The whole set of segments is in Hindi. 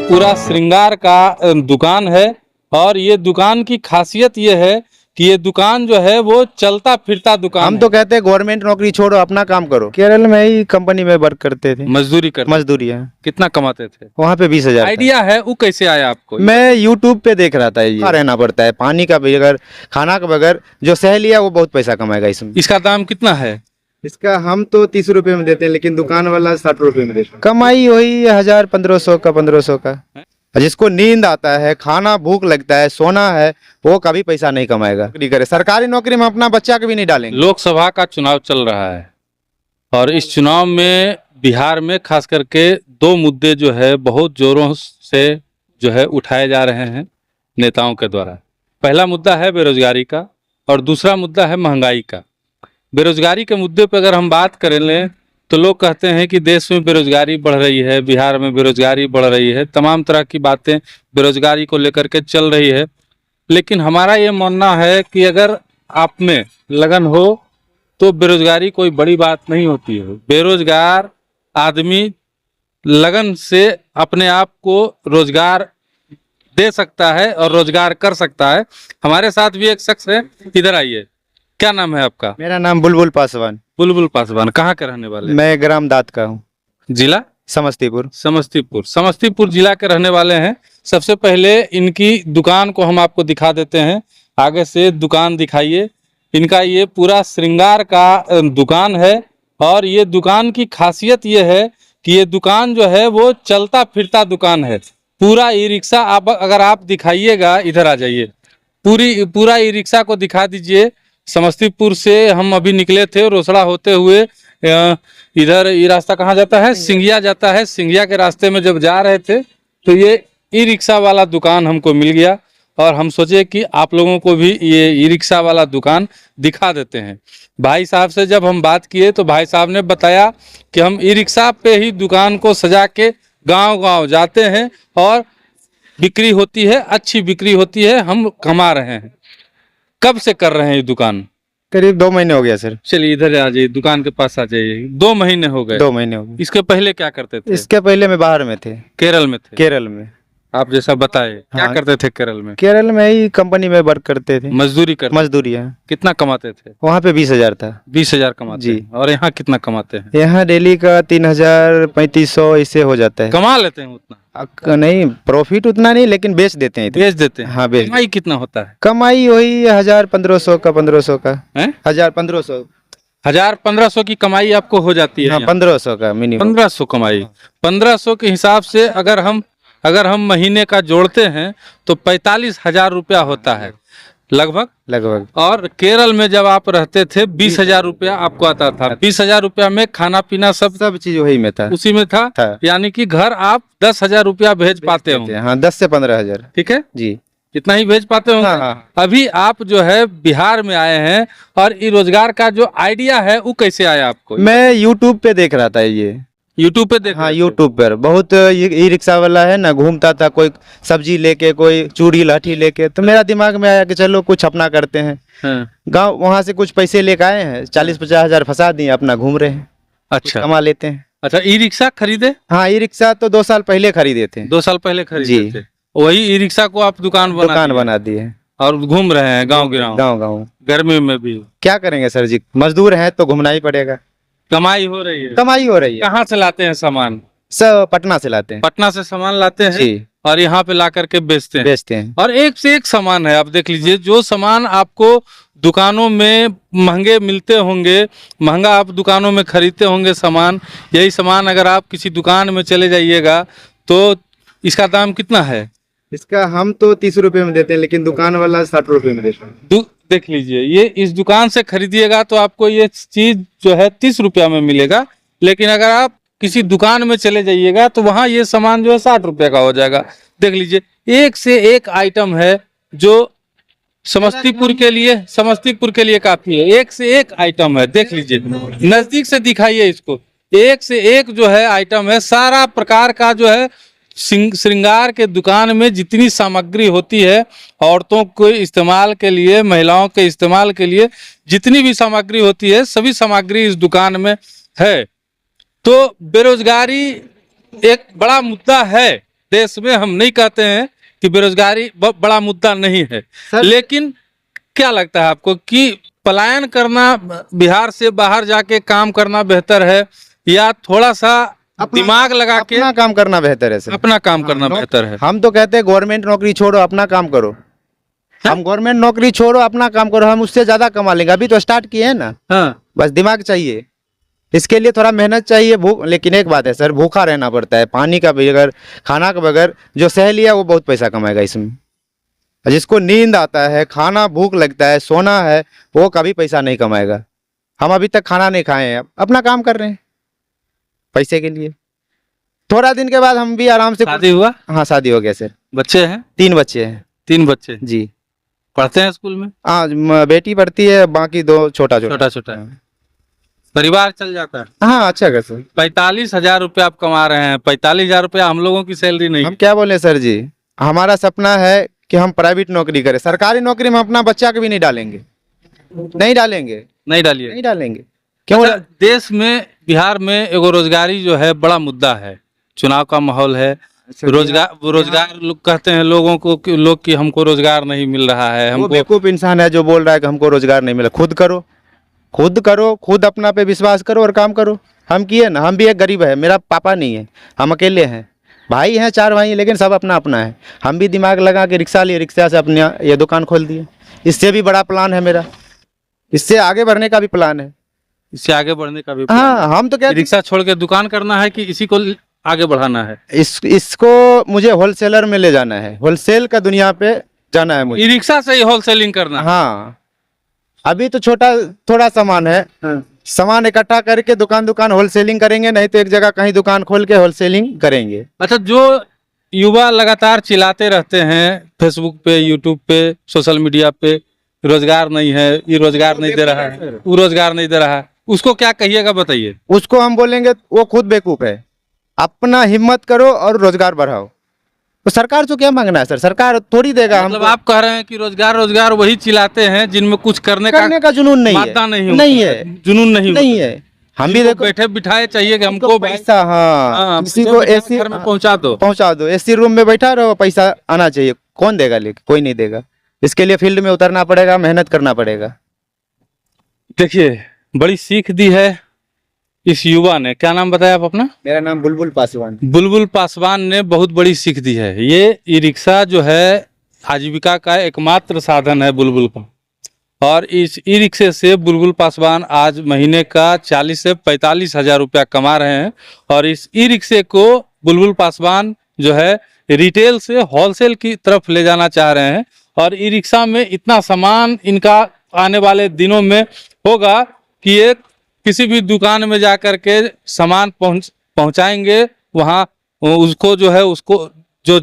पूरा श्रृंगार का दुकान है और ये दुकान की खासियत ये है कि ये दुकान जो है वो चलता फिरता दुकान हम है। तो कहते हैं गवर्नमेंट नौकरी छोड़ो अपना काम करो। केरल में ही कंपनी में वर्क करते थे, मजदूरी कर मजदूरी है। कितना कमाते थे? वहाँ पे 20,000 आइडिया है वो कैसे आया आपको? मैं यूट्यूब पे देख रहा था। ये रहना पड़ता है, पानी का बगैर, खाना का बगैर। जो सहेली है वो बहुत पैसा कमाएगा इसमें। इसका दाम कितना है? इसका हम तो 30 रुपए में देते हैं, लेकिन दुकान वाला 60 रुपए में देता है। कमाई वही 1000-1500 का, 1500 का। जिसको नींद आता है, खाना भूख लगता है, सोना है, वो कभी पैसा नहीं कमाएगा। नौकरी करे, सरकारी नौकरी में अपना बच्चा को भी नहीं डालेंगे। लोकसभा का चुनाव चल रहा है और इस चुनाव में बिहार में खास करके दो मुद्दे जो है बहुत जोरों से जो है उठाए जा रहे हैं नेताओं के द्वारा। पहला मुद्दा है बेरोजगारी का और दूसरा मुद्दा है महंगाई का। बेरोजगारी के मुद्दे पर अगर हम बात करें लें तो लोग कहते हैं कि देश में बेरोजगारी बढ़ रही है, बिहार में बेरोजगारी बढ़ रही है, तमाम तरह की बातें बेरोजगारी को लेकर के चल रही है। लेकिन हमारा ये मानना है कि अगर आप में लगन हो तो बेरोजगारी कोई बड़ी बात नहीं होती है। बेरोजगार आदमी लगन से अपने आप को रोजगार दे सकता है और रोजगार कर सकता है। हमारे साथ भी एक शख्स है, इधर आइए। क्या नाम है आपका? मेरा नाम बुलबुल पासवान। बुलबुल पासवान। कहाँ के रहने वाले? मैं ग्राम दात का हूँ, जिला समस्तीपुर। समस्तीपुर जिला के रहने वाले हैं। सबसे पहले इनकी दुकान को हम आपको दिखा देते हैं। आगे से दुकान दिखाइए। इनका ये पूरा श्रृंगार का दुकान है और ये दुकान की खासियत ये है कि ये दुकान जो है वो चलता फिरता दुकान है। पूरा ई रिक्शा आप अगर आप दिखाइएगा, इधर आ जाइए, पूरा ई रिक्शा को दिखा दीजिए। समस्तीपुर से हम अभी निकले थे, रोसड़ा होते हुए इधर ये रास्ता कहाँ जाता है? सिंघिया जाता है। सिंघिया के रास्ते में जब जा रहे थे तो ये ई रिक्शा वाला दुकान हमको मिल गया और हम सोचे कि आप लोगों को भी ये ई रिक्शा वाला दुकान दिखा देते हैं। भाई साहब से जब हम बात किए तो भाई साहब ने बताया कि हम ई रिक्शा पे ही दुकान को सजा के गांव-गांव जाते हैं और बिक्री होती है, अच्छी बिक्री होती है, हम कमा रहे हैं। कब से कर रहे हैं ये दुकान? करीब 2 महीने हो गया सर। चलिए इधर आ जाइए, दुकान के पास आ जाइए। 2 महीने हो गए? 2 महीने हो गए। इसके पहले क्या करते थे? इसके पहले मैं बाहर में थे, केरल में थे। केरल में। आप जैसा बताए, क्या हाँ। करते थे केरल में? केरल में ही कंपनी में वर्क करते थे, मजदूरी करते? मजदूरी है। कितना कमाते थे? वहाँ पे 20,000 था। 20,000 कमाते जी। हैं। और यहाँ कितना कमाते हैं? यहाँ डेली का 3,000-3,500 इससे हो जाता है। कमा लेते हैं उतना? नहीं, प्रॉफिट उतना नहीं, लेकिन बेच देते हैं इधर। बेच देते हैं? हाँ, बेच। कमाई कितना होता है? कमाई वही 1000-1500 का, 1500 का। हैं? 1000-1500। 1000-1500 की कमाई आपको हो जाती है? हाँ, यहाँ? 1500 का मिनिमम। 1500 कमाई। 1500 के हिसाब से अगर हम महीने का जोड़ते हैं तो 45,000 रुपया होता है लगभग। और केरल में जब आप रहते थे 20,000 रुपया आपको आता था। 20,000 रुपया में खाना पीना सब चीज वही में था, उसी में था। यानी कि घर आप 10,000 रुपया भेज पाते हो? हाँ, 10 से 15,000। ठीक है जी, इतना ही भेज पाते हो? हाँ। अभी आप जो है बिहार में आए हैं और ये रोजगार का जो आइडिया है वो कैसे आया आपको? मैं यूट्यूब पे देख रहा था। ये यूट्यूब पे देख? हाँ, यूट्यूब पर बहुत ई रिक्शा वाला है ना, घूमता था, कोई सब्जी लेके, कोई चूड़ी लाठी लेके। तो मेरा दिमाग में आया कि चलो कुछ अपना करते हैं। हाँ। गांव वहां से कुछ पैसे लेके आए हैं, 40-50 हजार फंसा दिए, अपना घूम रहे हैं। अच्छा, कमा लेते हैं। अच्छा, ई रिक्शा खरीदे? हाँ, ई रिक्शा तो 2 साल पहले खरीदे थे। 2 साल पहले खरीदे थे? वही ई रिक्शा को आप दुकान बना दिए और घूम रहे हैं गांव गर्मी में भी? क्या करेंगे सर जी, मजदूर हैं तो घूमना ही पड़ेगा। कमाई हो रही है? कमाई हो रही है। कहाँ से लाते हैं सामान? सब पटना से लाते हैं। पटना से सामान लाते हैं जी, और यहाँ पे ला करके बेचते हैं। और एक से एक सामान है। आप देख लीजिए, जो सामान आपको दुकानों में महंगे मिलते होंगे, महंगा आप दुकानों में खरीदते होंगे सामान, यही सामान अगर आप किसी दुकान में चले जाइएगा तो इसका दाम कितना है? इसका हम तो 30 रुपए में देते हैं, लेकिन दुकान वाला 60 रुपए में देता है। देख लीजिए, ये इस दुकान से खरीदिएगा तो आपको ये चीज जो है 30 रुपया में मिलेगा, लेकिन अगर आप किसी दुकान में चले जाइएगा तो वहां ये सामान जो है 60 रुपये का हो जाएगा। देख लीजिए, एक से एक आइटम है जो समस्तीपुर के लिए काफी है। एक से एक आइटम है, देख लीजिए, नजदीक से दिखाइए इसको। एक से एक जो है आइटम है, सारा प्रकार का जो है श्रृंगार के दुकान में जितनी सामग्री होती है, औरतों के इस्तेमाल के लिए, महिलाओं के इस्तेमाल के लिए जितनी भी सामग्री होती है, सभी सामग्री इस दुकान में है। तो बेरोजगारी एक बड़ा मुद्दा है देश में हम नहीं कहते हैं कि बेरोजगारी बड़ा मुद्दा नहीं है, सर- लेकिन क्या लगता है आपको कि पलायन करना, बिहार से बाहर जाके काम करना बेहतर है या थोड़ा सा दिमाग लगा के अपना काम करना बेहतर है सर। अपना काम करना हाँ, बेहतर है? हम तो कहते हैं गवर्नमेंट नौकरी छोड़ो, अपना काम करो। हम गवर्नमेंट नौकरी छोड़ो, अपना काम करो, हम उससे ज्यादा कमा लेंगे। अभी तो स्टार्ट किए हैं ना, हाँ, बस दिमाग चाहिए, इसके लिए थोड़ा मेहनत चाहिए, भूख। लेकिन एक बात है सर, भूखा रहना पड़ता है, पानी का बगैर, खाना का बगैर। जो सह लिया वो बहुत पैसा कमाएगा इसमें। जिसको नींद आता है, खाना भूख लगता है, सोना है, वो कभी पैसा नहीं कमाएगा। हम अभी तक खाना नहीं खाए हैं, अपना काम कर रहे हैं पैसे के लिए। थोड़ा दिन के बाद हम भी आराम से। शादी हुआ? हाँ, शादी हो गया सर। बच्चे हैं? 3 बच्चे हैं 3 बच्चे जी। पढ़ते हैं स्कूल में? हाँ, बेटी पढ़ती है, बाकी 2 छोटा छोटा। छोटा छोटा है। परिवार चल जाता है? हाँ, अच्छा कर सर। 45,000 रुपये आप कमा रहे हैं। 45,000 रुपया हम लोगों की सैलरी नहीं हम है। क्या बोले सर जी, हमारा सपना है कि हम प्राइवेट नौकरी करें। सरकारी नौकरी में अपना बच्चा को भी नहीं डालेंगे, नहीं डालेंगे, नहीं डालिए। नहीं डालेंगे। क्यों? अच्छा, देश में, बिहार में एगो रोजगारी जो है बड़ा मुद्दा है। चुनाव का माहौल है, रोजगार लोग कहते हैं लोगों को कि लोग कि हमको रोजगार नहीं मिल रहा है। वो हमको बेवकूफ इंसान है जो बोल रहा है कि हमको रोजगार नहीं मिला। खुद करो, खुद करो, खुद अपना पे विश्वास करो और काम करो। हम किए ना, हम भी एक गरीब है, मेरा पापा नहीं है, हम अकेले हैं। भाई हैं 4 भाई, लेकिन सब अपना अपना है। हम भी दिमाग लगा के रिक्शा लिए, रिक्शा से अपने ये दुकान खोल दिए। इससे भी बड़ा प्लान है मेरा, इससे आगे बढ़ने का भी प्लान है। इससे आगे बढ़ने का भी हाँ, हम तो क्या, रिक्शा छोड़ के दुकान करना है कि इसी को आगे बढ़ाना है? इसको मुझे होलसेलर में ले जाना है, होलसेल का दुनिया पे जाना है मुझे। ई रिक्शा से ही होलसेलिंग करना है? हाँ, अभी तो छोटा थोड़ा सामान है, सामान इकट्ठा करके दुकान होलसेलिंग करेंगे, नहीं तो एक जगह कहीं दुकान खोल के होलसेलिंग करेंगे। अच्छा, जो युवा लगातार चिल्लाते रहते हैं फेसबुक पे, यूट्यूब पे, सोशल मीडिया पे, रोजगार नहीं है, ये रोजगार नहीं दे रहा है, वो रोजगार नहीं दे रहा है, उसको क्या कहिएगा बताइए? उसको हम बोलेंगे वो खुद बेवकूफ है। अपना हिम्मत करो और रोजगार बढ़ाओ। तो सरकार से क्या मांगना है सर, सरकार थोड़ी देगा मतलब हमको। आप कह रहे हैं कि रोजगार रोजगार वही चिल्लाते हैं जिनमें कुछ करने का जुनून नहीं मादा है, नहीं है, जुनून नहीं है। हम भी देखो, बैठे बिठाए चाहिए कि हमको पैसा, हाँ, किसी को एसी घर में पहुंचा दो, एसी रूम में बैठा रहो, पैसा आना चाहिए। कौन देगा? लेकिन कोई नहीं देगा। इसके लिए फील्ड में उतरना पड़ेगा, मेहनत करना पड़ेगा। देखिए, बड़ी सीख दी है इस युवा ने। क्या नाम बताया आप अपना? मेरा नाम बुलबुल पासवान। बुलबुल पासवान ने बहुत बड़ी सीख दी है। ये ई रिक्शा जो है आजीविका का एकमात्र साधन है बुलबुल का, और इस ई रिक्शे से बुलबुल पासवान आज महीने का 40 से 45,000 रुपया कमा रहे हैं। और इस ई रिक्शे को बुलबुल पासवान जो है रिटेल से होलसेल की तरफ ले जाना चाह रहे हैं। और ई रिक्शा में इतना सामान इनका आने वाले दिनों में होगा कि ये किसी भी दुकान में जा कर के सामान पहुंचाएंगे, वहाँ उसको जो है, उसको जो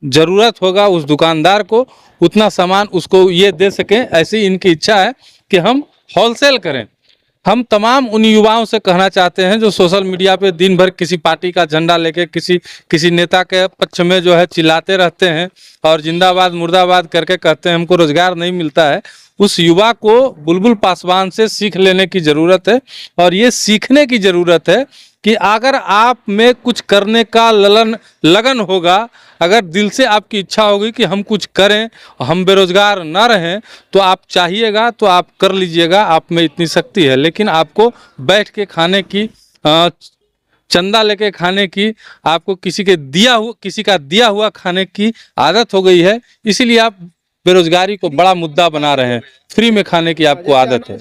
जरूरत होगा उस दुकानदार को, उतना सामान उसको ये दे सकें, ऐसी इनकी इच्छा है कि हम होलसेल करें। हम तमाम उन युवाओं से कहना चाहते हैं जो सोशल मीडिया पे दिन भर किसी पार्टी का झंडा लेके किसी नेता के पक्ष में जो है चिल्लाते रहते हैं और जिंदाबाद मुर्दाबाद करके कहते हैं हमको रोजगार नहीं मिलता है, उस युवा को बुलबुल पासवान से सीख लेने की ज़रूरत है। और ये सीखने की ज़रूरत है कि अगर आप में कुछ करने का लगन होगा, अगर दिल से आपकी इच्छा होगी कि हम कुछ करें, हम बेरोजगार ना रहें, तो आप चाहिएगा तो आप कर लीजिएगा, आप में इतनी शक्ति है। लेकिन आपको बैठ के खाने की, चंदा लेके खाने की, आपको किसी का दिया हुआ खाने की आदत हो गई है, इसीलिए आप बेरोजगारी को बड़ा मुद्दा बना रहे हैं। फ्री में खाने की आपको आदत है।